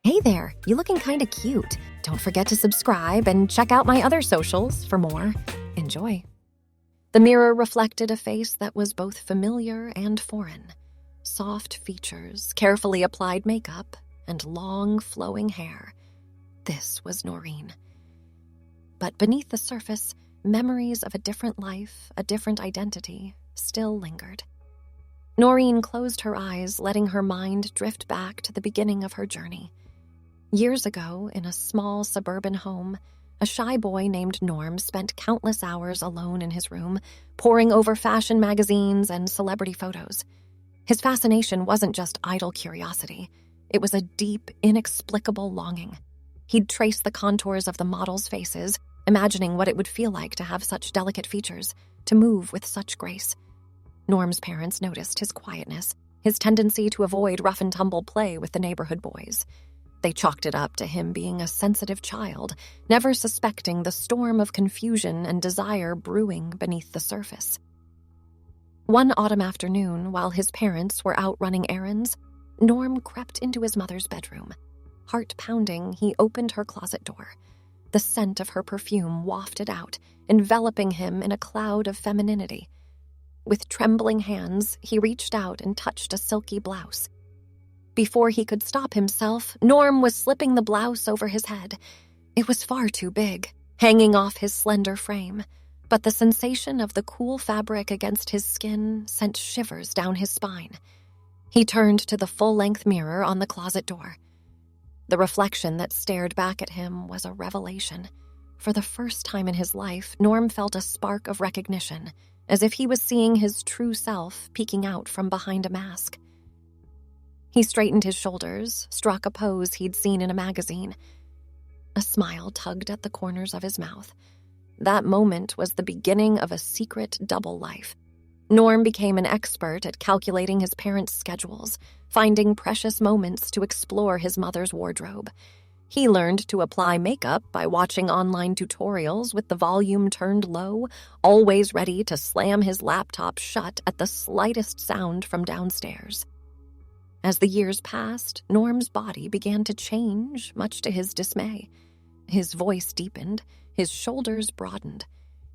Hey there, you looking kinda cute. Don't forget to subscribe and check out my other socials for more. Enjoy. The mirror reflected a face that was both familiar and foreign. Soft features, carefully applied makeup, and long, flowing hair. This was Noreen. But beneath the surface, memories of a different life, a different identity, still lingered. Noreen closed her eyes, letting her mind drift back to the beginning of her journey. Years ago, in a small suburban home, a shy boy named Norm spent countless hours alone in his room, poring over fashion magazines and celebrity photos. His fascination wasn't just idle curiosity. It was a deep, inexplicable longing. He'd trace the contours of the models' faces, imagining what it would feel like to have such delicate features, to move with such grace. Norm's parents noticed his quietness, his tendency to avoid rough-and-tumble play with the neighborhood boys. They chalked it up to him being a sensitive child, never suspecting the storm of confusion and desire brewing beneath the surface. One autumn afternoon, while his parents were out running errands, Norm crept into his mother's bedroom. Heart pounding, he opened her closet door. The scent of her perfume wafted out, enveloping him in a cloud of femininity. With trembling hands, he reached out and touched a silky blouse. Before he could stop himself, Norm was slipping the blouse over his head. It was far too big, hanging off his slender frame, but the sensation of the cool fabric against his skin sent shivers down his spine. He turned to the full-length mirror on the closet door. The reflection that stared back at him was a revelation. For the first time in his life, Norm felt a spark of recognition, as if he was seeing his true self peeking out from behind a mask. He straightened his shoulders, struck a pose he'd seen in a magazine. A smile tugged at the corners of his mouth. That moment was the beginning of a secret double life. Norm became an expert at calculating his parents' schedules, finding precious moments to explore his mother's wardrobe. He learned to apply makeup by watching online tutorials with the volume turned low, always ready to slam his laptop shut at the slightest sound from downstairs. As the years passed, Norm's body began to change, much to his dismay. His voice deepened, his shoulders broadened.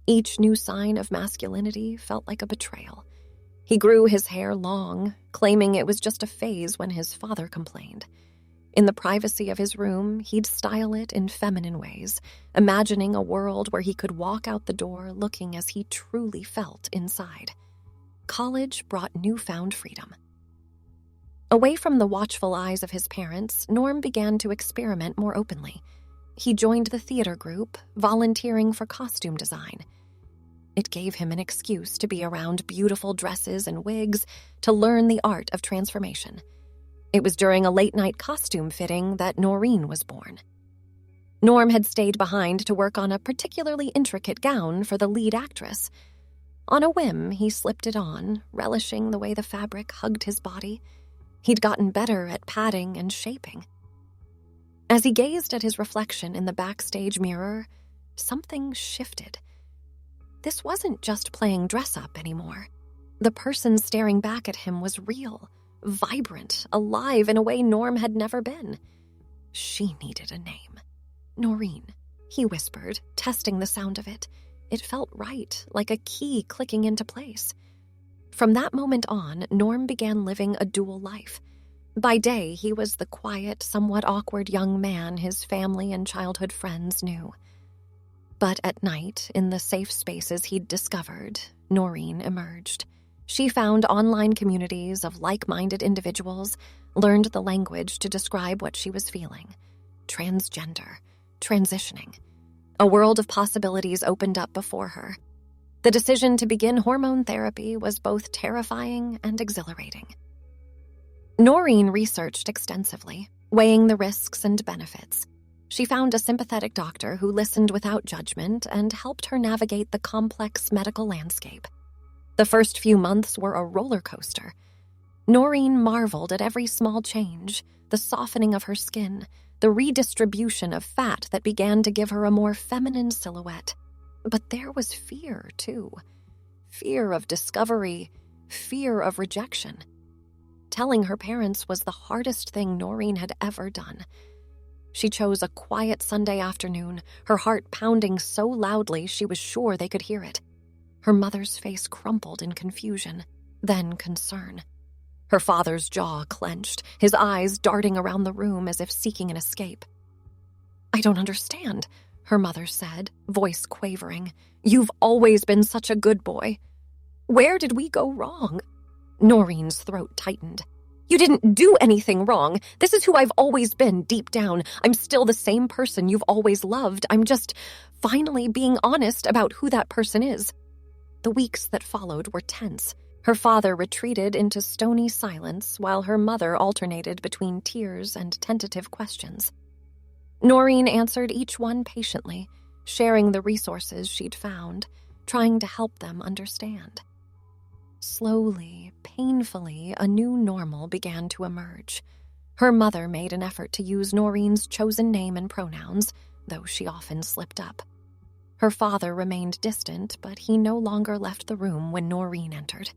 Each new sign of masculinity felt like a betrayal. He grew his hair long, claiming it was just a phase when his father complained. In the privacy of his room, he'd style it in feminine ways, imagining a world where he could walk out the door looking as he truly felt inside. College brought newfound freedom. Away from the watchful eyes of his parents, Norm began to experiment more openly. He joined the theater group, volunteering for costume design. It gave him an excuse to be around beautiful dresses and wigs, to learn the art of transformation. It was during a late-night costume fitting that Noreen was born. Norm had stayed behind to work on a particularly intricate gown for the lead actress. On a whim, he slipped it on, relishing the way the fabric hugged his body. He'd gotten better at padding and shaping. As he gazed at his reflection in the backstage mirror, something shifted. This wasn't just playing dress-up anymore. The person staring back at him was real, vibrant, alive in a way Norm had never been. She needed a name. Noreen, he whispered, testing the sound of it. It felt right, like a key clicking into place. From that moment on, Norm began living a dual life. By day, he was the quiet, somewhat awkward young man his family and childhood friends knew. But at night, in the safe spaces he'd discovered, Noreen emerged. She found online communities of like-minded individuals, learned the language to describe what she was feeling. Transgender, transitioning. A world of possibilities opened up before her. The decision to begin hormone therapy was both terrifying and exhilarating. Noreen researched extensively, weighing the risks and benefits. She found a sympathetic doctor who listened without judgment and helped her navigate the complex medical landscape. The first few months were a roller coaster. Noreen marveled at every small change, the softening of her skin, the redistribution of fat that began to give her a more feminine silhouette. But there was fear, too. Fear of discovery, fear of rejection. Telling her parents was the hardest thing Noreen had ever done. She chose a quiet Sunday afternoon, her heart pounding so loudly she was sure they could hear it. Her mother's face crumpled in confusion, then concern. Her father's jaw clenched, his eyes darting around the room as if seeking an escape. "I don't understand," her mother said, voice quavering. "You've always been such a good boy. Where did we go wrong?" Noreen's throat tightened. "You didn't do anything wrong. This is who I've always been deep down. I'm still the same person you've always loved. I'm just finally being honest about who that person is." The weeks that followed were tense. Her father retreated into stony silence while her mother alternated between tears and tentative questions. Noreen answered each one patiently, sharing the resources she'd found, trying to help them understand. Slowly, painfully, a new normal began to emerge. Her mother made an effort to use Noreen's chosen name and pronouns, though she often slipped up. Her father remained distant, but he no longer left the room when Noreen entered.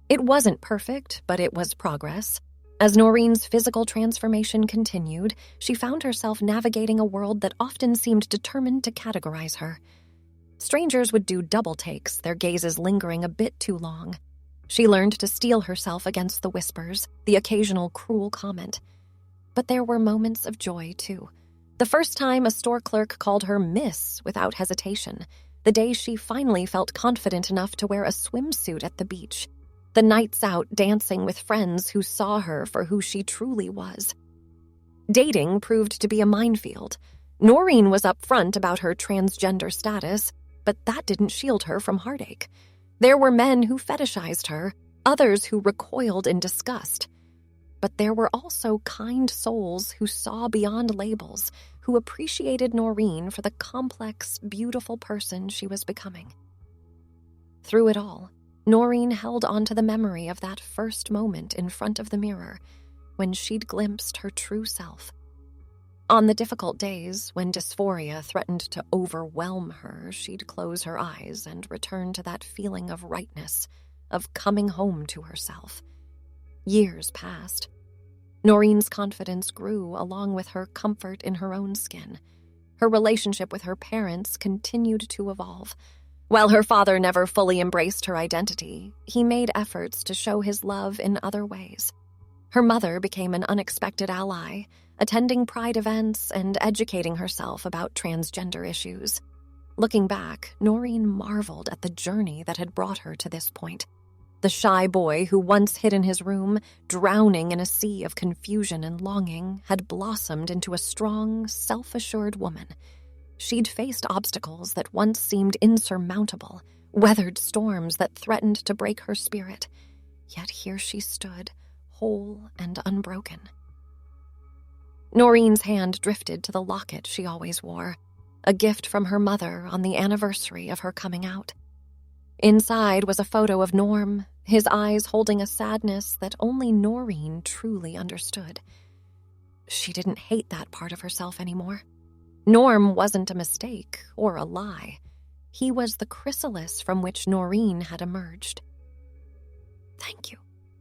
It wasn't perfect, but it was progress. As Noreen's physical transformation continued, she found herself navigating a world that often seemed determined to categorize her. Strangers would do double takes, their gazes lingering a bit too long. She learned to steel herself against the whispers, the occasional cruel comment. But there were moments of joy, too. The first time a store clerk called her Miss without hesitation. The day she finally felt confident enough to wear a swimsuit at the beach. The nights out dancing with friends who saw her for who she truly was. Dating proved to be a minefield. Noreen was upfront about her transgender status, but that didn't shield her from heartache. There were men who fetishized her, others who recoiled in disgust. But there were also kind souls who saw beyond labels, who appreciated Noreen for the complex, beautiful person she was becoming. Through it all, Noreen held onto the memory of that first moment in front of the mirror, when she'd glimpsed her true self. On the difficult days, when dysphoria threatened to overwhelm her, she'd close her eyes and return to that feeling of rightness, of coming home to herself. Years passed. Noreen's confidence grew along with her comfort in her own skin. Her relationship with her parents continued to evolve. While her father never fully embraced her identity, he made efforts to show his love in other ways. Her mother became an unexpected ally, attending pride events and educating herself about transgender issues. Looking back, Noreen marveled at the journey that had brought her to this point. The shy boy who once hid in his room, drowning in a sea of confusion and longing, had blossomed into a strong, self-assured woman. She'd faced obstacles that once seemed insurmountable, weathered storms that threatened to break her spirit. Yet here she stood, whole and unbroken. Noreen's hand drifted to the locket she always wore, a gift from her mother on the anniversary of her coming out. Inside was a photo of Norm, his eyes holding a sadness that only Noreen truly understood. She didn't hate that part of herself anymore. Norm wasn't a mistake or a lie. He was the chrysalis from which Noreen had emerged. "Thank you,"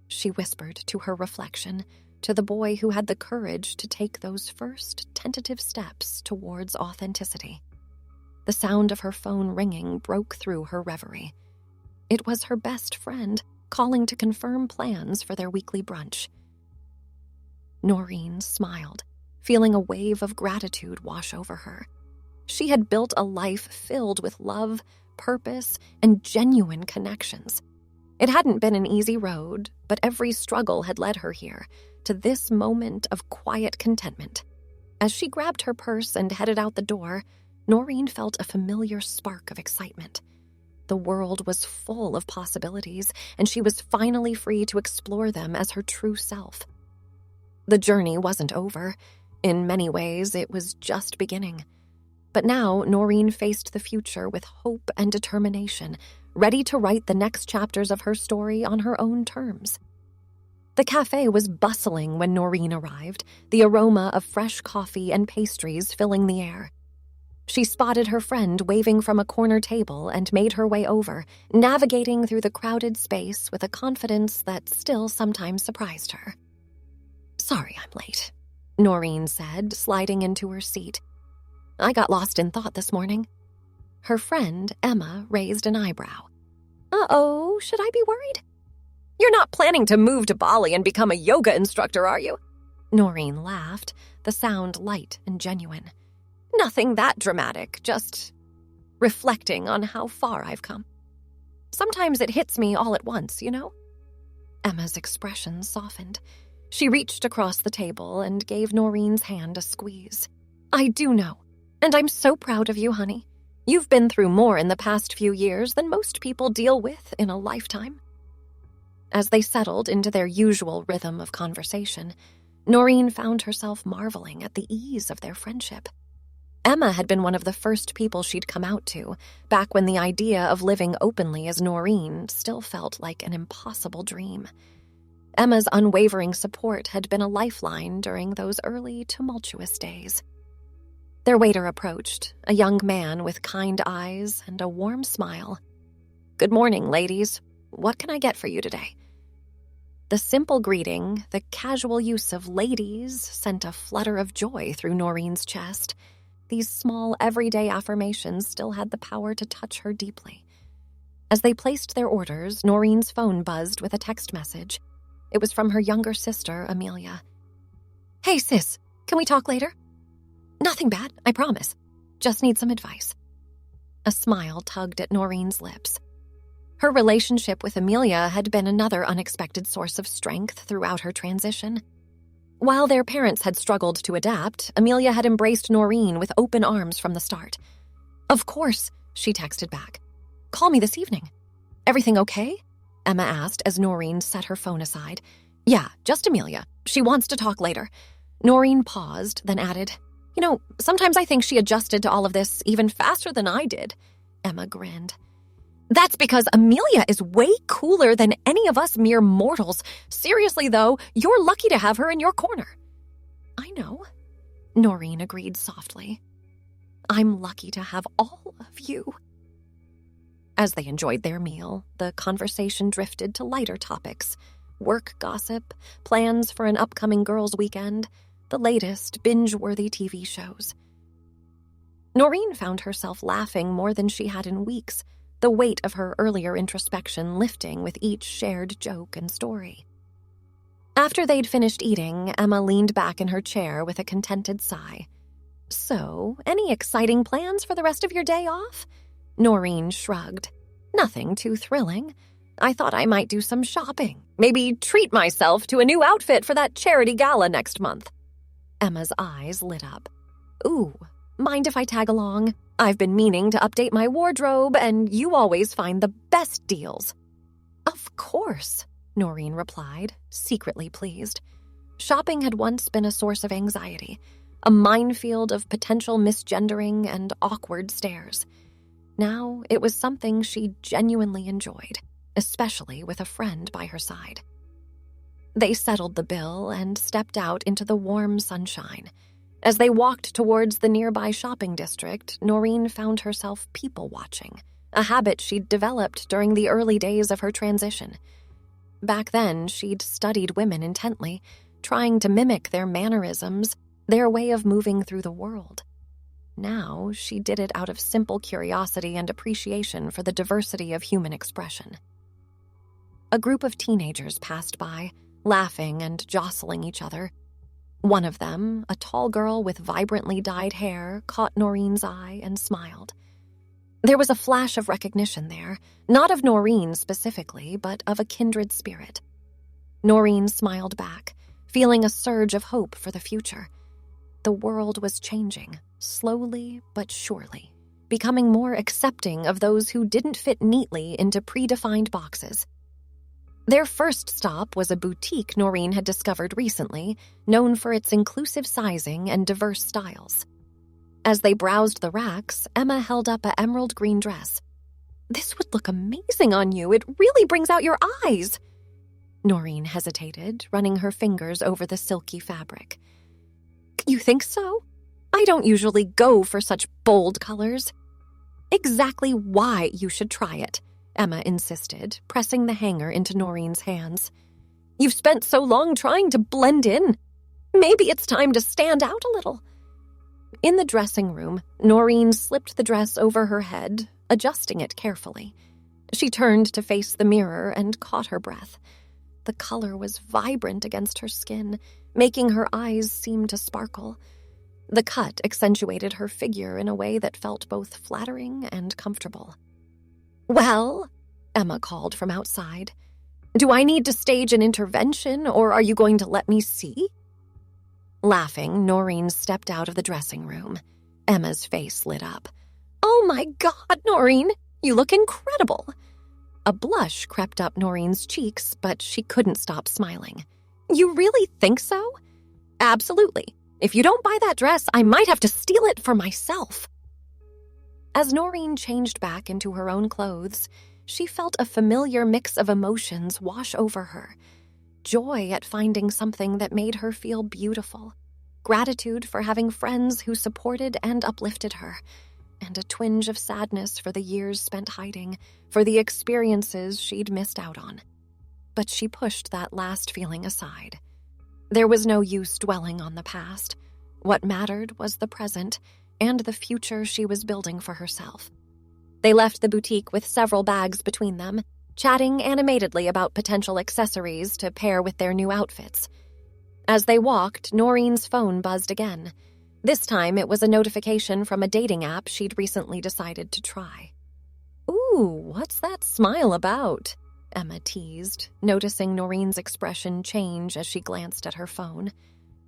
she whispered to her reflection, to the boy who had the courage to take those first tentative steps towards authenticity. The sound of her phone ringing broke through her reverie. It was her best friend calling to confirm plans for their weekly brunch. Noreen smiled, feeling a wave of gratitude wash over her. She had built a life filled with love, purpose, and genuine connections. It hadn't been an easy road, but every struggle had led her here, to this moment of quiet contentment. As she grabbed her purse and headed out the door, Noreen felt a familiar spark of excitement. The world was full of possibilities, and she was finally free to explore them as her true self. The journey wasn't over. In many ways, it was just beginning. But now, Noreen faced the future with hope and determination, ready to write the next chapters of her story on her own terms. The cafe was bustling when Noreen arrived, the aroma of fresh coffee and pastries filling the air. She spotted her friend waving from a corner table and made her way over, navigating through the crowded space with a confidence that still sometimes surprised her. "Sorry I'm late." Noreen said, sliding into her seat. I got lost in thought this morning. Her friend, Emma, raised an eyebrow. Uh-oh, should I be worried? You're not planning to move to Bali and become a yoga instructor, are you? Noreen laughed, the sound light and genuine. Nothing that dramatic, just reflecting on how far I've come. Sometimes it hits me all at once, you know? Emma's expression softened. She reached across the table and gave Noreen's hand a squeeze. I do know, and I'm so proud of you, honey. You've been through more in the past few years than most people deal with in a lifetime. As they settled into their usual rhythm of conversation, Noreen found herself marveling at the ease of their friendship. Emma had been one of the first people she'd come out to, back when the idea of living openly as Noreen still felt like an impossible dream. Emma's unwavering support had been a lifeline during those early, tumultuous days. Their waiter approached, a young man with kind eyes and a warm smile. Good morning, ladies. What can I get for you today? The simple greeting, the casual use of ladies, sent a flutter of joy through Noreen's chest. These small, everyday affirmations still had the power to touch her deeply. As they placed their orders, Noreen's phone buzzed with a text message. It was from her younger sister, Amelia. Hey, sis, can we talk later? Nothing bad, I promise. Just need some advice. A smile tugged at Noreen's lips. Her relationship with Amelia had been another unexpected source of strength throughout her transition. While their parents had struggled to adapt, Amelia had embraced Noreen with open arms from the start. Of course, she texted back. Call me this evening. Everything okay? Emma asked as Noreen set her phone aside. Yeah, just Amelia. She wants to talk later. Noreen paused, then added, You know, sometimes I think she adjusted to all of this even faster than I did. Emma grinned. That's because Amelia is way cooler than any of us mere mortals. Seriously, though, you're lucky to have her in your corner. I know, Noreen agreed softly. I'm lucky to have all of you. As they enjoyed their meal, the conversation drifted to lighter topics. Work gossip, plans for an upcoming girls' weekend, the latest binge-worthy TV shows. Noreen found herself laughing more than she had in weeks, the weight of her earlier introspection lifting with each shared joke and story. After they'd finished eating, Emma leaned back in her chair with a contented sigh. So, any exciting plans for the rest of your day off? Noreen shrugged. Nothing too thrilling. I thought I might do some shopping. Maybe treat myself to a new outfit for that charity gala next month. Emma's eyes lit up. Ooh, mind if I tag along? I've been meaning to update my wardrobe, and you always find the best deals. Of course, Noreen replied, secretly pleased. Shopping had once been a source of anxiety, a minefield of potential misgendering and awkward stares. Now it was something she genuinely enjoyed, especially with a friend by her side. They settled the bill and stepped out into the warm sunshine. As they walked towards the nearby shopping district, Noreen found herself people-watching, a habit she'd developed during the early days of her transition. Back then, she'd studied women intently, trying to mimic their mannerisms, their way of moving through the world. Now, she did it out of simple curiosity and appreciation for the diversity of human expression. A group of teenagers passed by, laughing and jostling each other. One of them, a tall girl with vibrantly dyed hair, caught Noreen's eye and smiled. There was a flash of recognition there, not of Noreen specifically, but of a kindred spirit. Noreen smiled back, feeling a surge of hope for the future. The world was changing, slowly but surely, becoming more accepting of those who didn't fit neatly into predefined boxes. Their first stop was a boutique Noreen had discovered recently, known for its inclusive sizing and diverse styles. As they browsed the racks, Emma held up an emerald green dress. This would look amazing on you. It really brings out your eyes. Noreen hesitated, running her fingers over the silky fabric. You think so? I don't usually go for such bold colors. Exactly why you should try it, Emma insisted, pressing the hanger into Noreen's hands. You've spent so long trying to blend in. Maybe it's time to stand out a little. In the dressing room, Noreen slipped the dress over her head, adjusting it carefully. She turned to face the mirror and caught her breath. The color was vibrant against her skin, making her eyes seem to sparkle. The cut accentuated her figure in a way that felt both flattering and comfortable. "Well," Emma called from outside, "do I need to stage an intervention, or are you going to let me see?" Laughing, Noreen stepped out of the dressing room. Emma's face lit up. "Oh my God, Noreen, you look incredible." A blush crept up Noreen's cheeks, but she couldn't stop smiling. "You really think so?" "Absolutely. If you don't buy that dress, I might have to steal it for myself." As Noreen changed back into her own clothes, she felt a familiar mix of emotions wash over her. Joy at finding something that made her feel beautiful, gratitude for having friends who supported and uplifted her, and a twinge of sadness for the years spent hiding, for the experiences she'd missed out on. But she pushed that last feeling aside. There was no use dwelling on the past. What mattered was the present and the future she was building for herself. They left the boutique with several bags between them, chatting animatedly about potential accessories to pair with their new outfits. As they walked, Noreen's phone buzzed again. This time it was a notification from a dating app she'd recently decided to try. "Ooh, what's that smile about?" Emma teased, noticing Noreen's expression change as she glanced at her phone.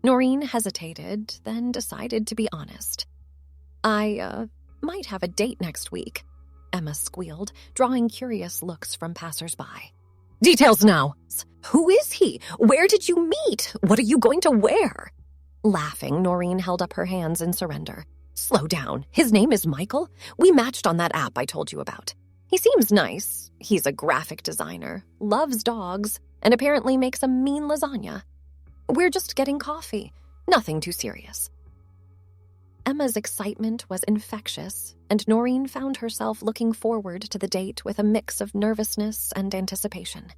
Noreen hesitated, then decided to be honest. I might have a date next week," Emma squealed, drawing curious looks from passers-by. "Details now! Who is he? Where did you meet? What are you going to wear?" Laughing, Noreen held up her hands in surrender. "Slow down. His name is Michael. We matched on that app I told you about. He seems nice. He's a graphic designer, loves dogs, and apparently makes a mean lasagna. We're just getting coffee. Nothing too serious." Emma's excitement was infectious, and Noreen found herself looking forward to the date with a mix of nervousness and anticipation.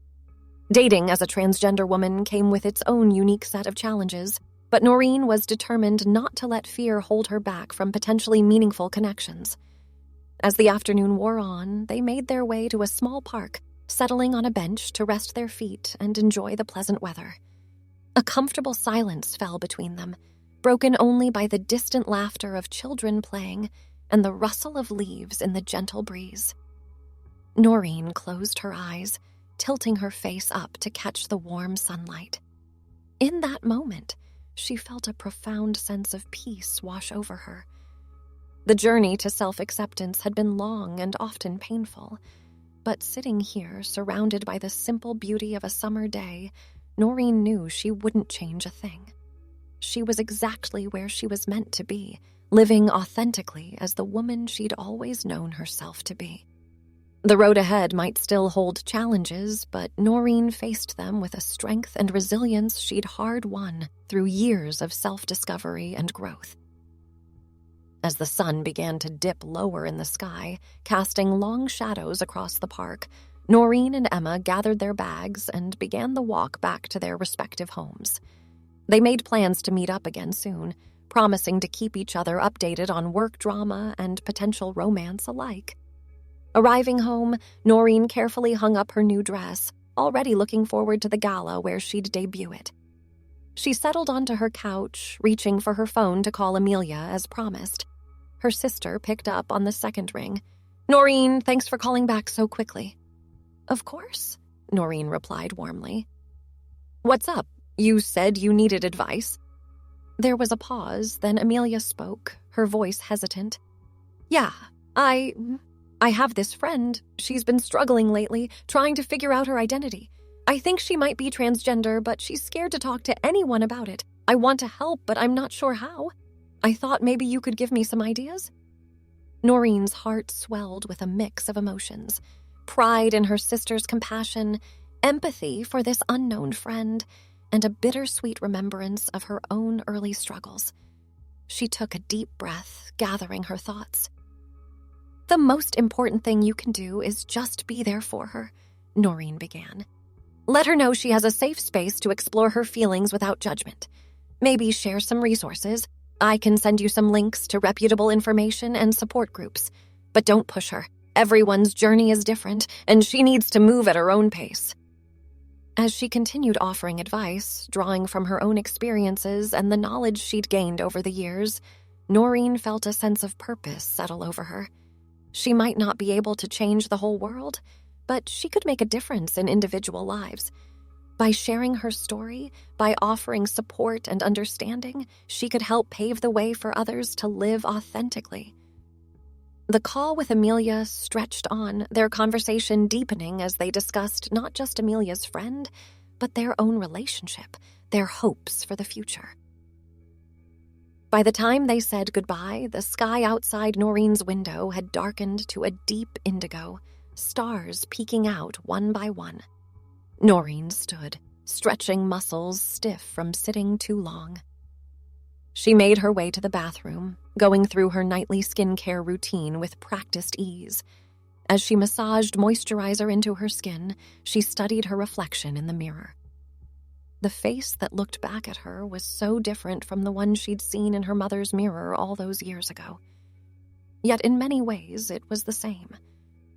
Dating as a transgender woman came with its own unique set of challenges, but Noreen was determined not to let fear hold her back from potentially meaningful connections. As the afternoon wore on, they made their way to a small park, settling on a bench to rest their feet and enjoy the pleasant weather. A comfortable silence fell between them, broken only by the distant laughter of children playing and the rustle of leaves in the gentle breeze. Noreen closed her eyes, tilting her face up to catch the warm sunlight. In that moment, she felt a profound sense of peace wash over her. The journey to self-acceptance had been long and often painful, but sitting here, surrounded by the simple beauty of a summer day, Noreen knew she wouldn't change a thing. She was exactly where she was meant to be, living authentically as the woman she'd always known herself to be. The road ahead might still hold challenges, but Noreen faced them with a strength and resilience she'd hard-won through years of self-discovery and growth. As the sun began to dip lower in the sky, casting long shadows across the park, Noreen and Emma gathered their bags and began the walk back to their respective homes. They made plans to meet up again soon, promising to keep each other updated on work drama and potential romance alike. Arriving home, Noreen carefully hung up her new dress, already looking forward to the gala where she'd debut it. She settled onto her couch, reaching for her phone to call Amelia as promised. Her sister picked up on the second ring. "Noreen, thanks for calling back so quickly." "Of course," Noreen replied warmly. "What's up? You said you needed advice." There was a pause, then Amelia spoke, her voice hesitant. "Yeah, I have this friend. She's been struggling lately, trying to figure out her identity. I think she might be transgender, but she's scared to talk to anyone about it. I want to help, but I'm not sure how. I thought maybe you could give me some ideas." Noreen's heart swelled with a mix of emotions. Pride in her sister's compassion, empathy for this unknown friend, and a bittersweet remembrance of her own early struggles. She took a deep breath, gathering her thoughts. "The most important thing you can do is just be there for her," Noreen began. "Let her know she has a safe space to explore her feelings without judgment. Maybe share some resources. I can send you some links to reputable information and support groups. But don't push her. Everyone's journey is different, and she needs to move at her own pace. As she continued offering advice, drawing from her own experiences and the knowledge she'd gained over the years, Noreen felt a sense of purpose settle over her. She might not be able to change the whole world, but she could make a difference in individual lives. By sharing her story, by offering support and understanding, she could help pave the way for others to live authentically. The call with Amelia stretched on, their conversation deepening as they discussed not just Amelia's friend, but their own relationship, their hopes for the future. By the time they said goodbye, the sky outside Noreen's window had darkened to a deep indigo, stars peeking out one by one. Noreen stood, stretching muscles stiff from sitting too long. She made her way to the bathroom, going through her nightly skincare routine with practiced ease. As she massaged moisturizer into her skin, she studied her reflection in the mirror. The face that looked back at her was so different from the one she'd seen in her mother's mirror all those years ago. Yet in many ways, it was the same.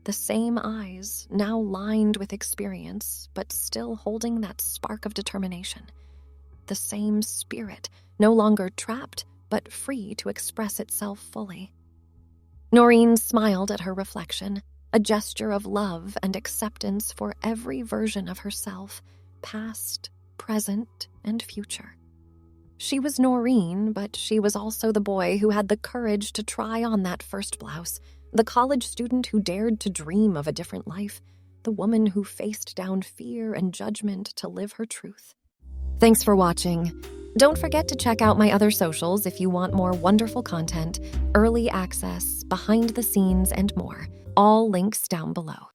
The same eyes, now lined with experience, but still holding that spark of determination. The same spirit, no longer trapped, but free to express itself fully. Noreen smiled at her reflection, a gesture of love and acceptance for every version of herself, past, present, and future. She was Noreen, but she was also the boy who had the courage to try on that first blouse, the college student who dared to dream of a different life, the woman who faced down fear and judgment to live her truth. Thanks for watching. Don't forget to check out my other socials if you want more wonderful content, early access, behind the scenes, and more. All links down below.